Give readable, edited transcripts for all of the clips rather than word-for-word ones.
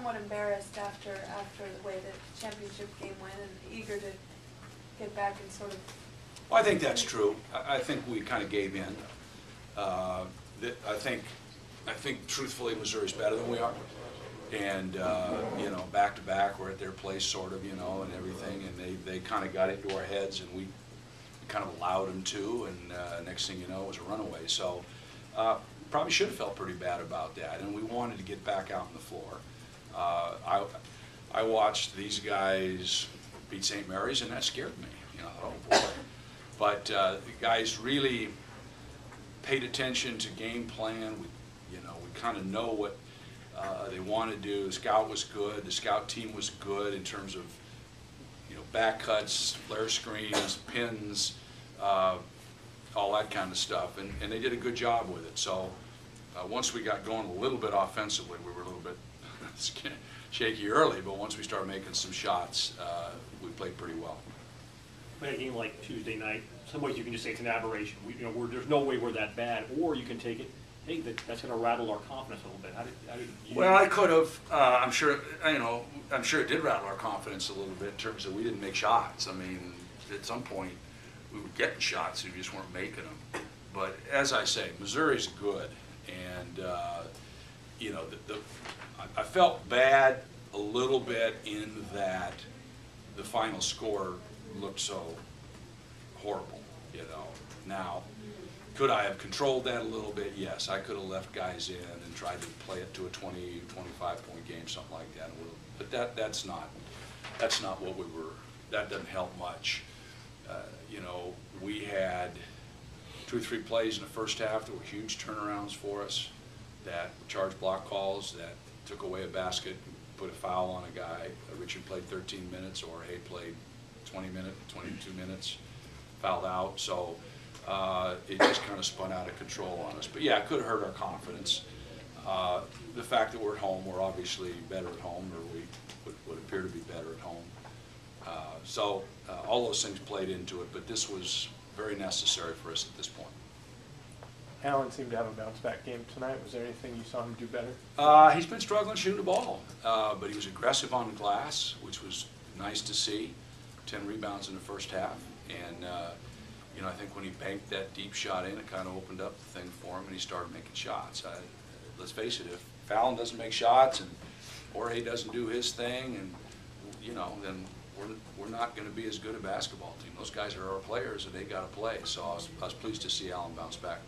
somewhat embarrassed after the way the championship game went, and eager to get back and sort of. Well, I think that's true. I think we kind of gave in. I think truthfully, Missouri's better than we are, and you know, back to back, we're at their place, sort of, you know, and everything, and they kind of got into our heads, and we kind of allowed them to, and next thing you know, it was a runaway. So probably should have felt pretty bad about that, and we wanted to get back out on the floor. I watched these guys beat St. Mary's, and that scared me. You know, oh boy. But the guys really paid attention to game plan. We kind of know what they want to do. The scout was good. The scout team was good in terms of, you know, back cuts, flare screens, pins, all that kind of stuff. And they did a good job with it. So once we got going a little bit offensively, we were a little bit shaky early, but once we started making some shots, we played pretty well. A game like Tuesday night, some ways you can just say it's an aberration. There's no way we're that bad, or you can take it, hey, that's going to rattle our confidence a little bit. How did you? Well, I could have. I'm sure it did rattle our confidence a little bit in terms of we didn't make shots. I mean, at some point we were getting shots, we just weren't making them. But as I say, Missouri's good, and you know, I felt bad a little bit in that the final score looked so horrible, you know. Now, could I have controlled that a little bit? Yes, I could have left guys in and tried to play it to a 20, 25-point game, something like that. But that's not what we were. That doesn't help much. You know, we had 2 or 3 plays in the first half that were huge turnarounds for us, that were charge block calls that took away a basket, put a foul on a guy. Richard played 13 minutes, or Hay played 22 minutes, fouled out. So it just kind of spun out of control on us. But yeah, it could have hurt our confidence. The fact that we're at home, we're obviously better at home, or we would appear to be better at home. So all those things played into it, but this was very necessary for us at this point. Allen seemed to have a bounce-back game tonight. Was there anything you saw him do better? He's been struggling shooting the ball, but he was aggressive on the glass, which was nice to see. 10 rebounds in the first half, and you know, I think when he banked that deep shot in, it kind of opened up the thing for him, and he started making shots. Let's face it, if Fallon doesn't make shots and Jorge doesn't do his thing, and you know, then we're not going to be as good a basketball team. Those guys are our players, and they got to play. So I was pleased to see Allen bounce back.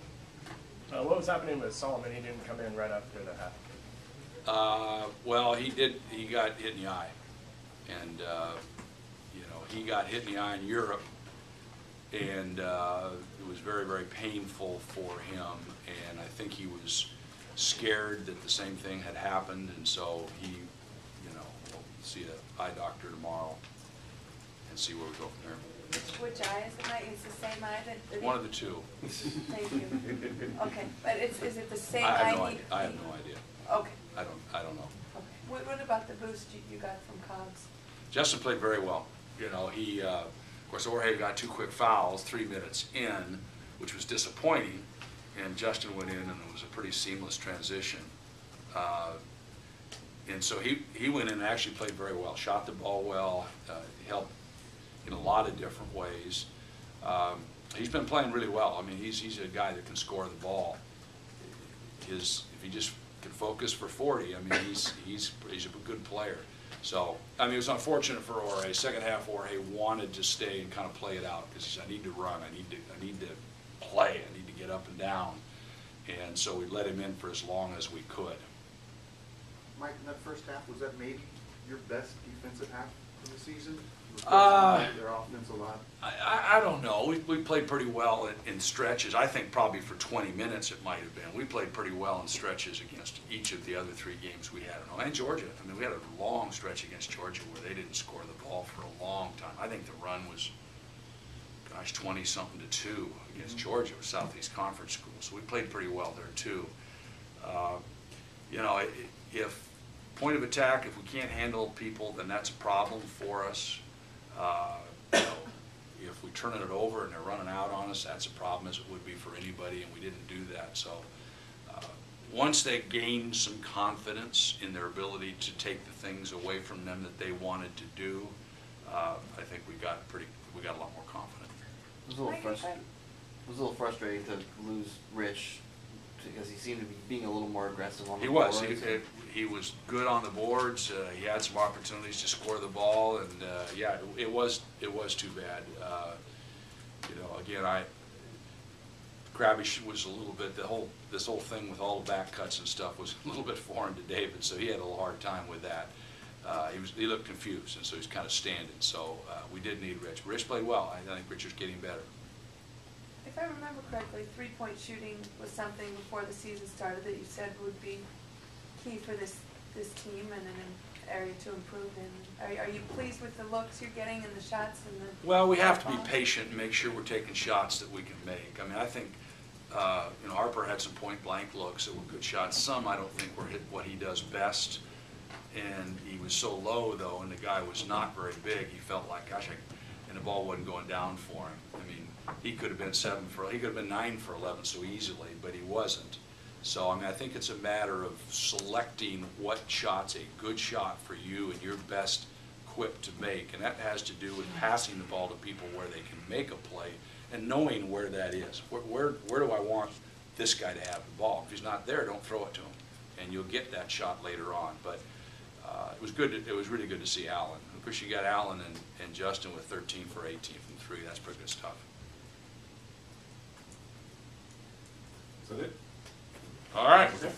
What was happening with Solomon? He didn't come in right after the half. Well, he did. He got hit in the eye, and you know, he got hit in the eye in Europe, and it was very, very painful for him. And I think he was scared that the same thing had happened, and so he, you know, will see an eye doctor tomorrow and see where we go from there. Which eye is it? It's the same eye that. One of the two. Thank you. Okay, but is it the same I eye? have no idea. Okay. I don't know. Okay. What about the boost you got from Cobbs? Justin played very well. You know, he, of course, Jorge got 2 quick fouls 3 minutes in, which was disappointing, and Justin went in, and it was a pretty seamless transition. And so he went in and actually played very well, shot the ball well, helped in a lot of different ways. He's been playing really well. I mean, he's a guy that can score the ball. If he just can focus for 40, I mean, he's a good player. So, I mean, it was unfortunate for Jorge. Second half, Jorge wanted to stay and kind of play it out because he said, I need to run, I need to play, I need to get up and down. And so we let him in for as long as we could. Mike, in that first half, was that maybe your best defensive half of the season? Their offense a lot. I don't know. We played pretty well in stretches. I think probably for 20 minutes it might have been. We played pretty well in stretches against each of the other 3 games we had at home. And Georgia. I mean, we had a long stretch against Georgia where they didn't score the ball for a long time. I think the run was, gosh, 20-something to 2 against Georgia, with Southeast Conference school. So we played pretty well there too. You know, if point of attack, if we can't handle people, then that's a problem for us. You know, if we turn it over and they're running out on us, that's a problem, as it would be for anybody, and we didn't do that. So, once they gained some confidence in their ability to take the things away from them that they wanted to do, I think we got a lot more confident. It was a little frustrating to lose Rich because he seemed to be being a little more aggressive on the boards. He was good on the boards. He had some opportunities to score the ball, and yeah, it was too bad. You know, again, Krabish was a little bit, this whole thing with all the back cuts and stuff was a little bit foreign to David, so he had a little hard time with that. He looked confused, and so he's kind of standing. So we did need Rich. Rich played well. I think Rich is getting better. If I remember correctly, 3-point shooting was something before the season started that you said would be key for this team and an area to improve in. Are you pleased with the looks you're getting and the shots and the? Well, we have to be patient and make sure we're taking shots that we can make. I mean, I think you know, Harper had some point blank looks that were good shots. Some I don't think were hit what he does best, and he was so low though, and the guy was not very big. He felt like, gosh, and the ball wasn't going down for him. I mean, he could have been he could have been 9 for 11 so easily, but he wasn't. So I mean, I think it's a matter of selecting what shot's a good shot for you and you're best equipped to make, and that has to do with passing the ball to people where they can make a play and knowing where that is. Where do I want this guy to have the ball? If he's not there, don't throw it to him, and you'll get that shot later on. But it was good. It was really good to see Allen. Of course, you got Allen and Justin with 13 for 18 from 3. That's pretty good stuff. Is that it? All right. Okay.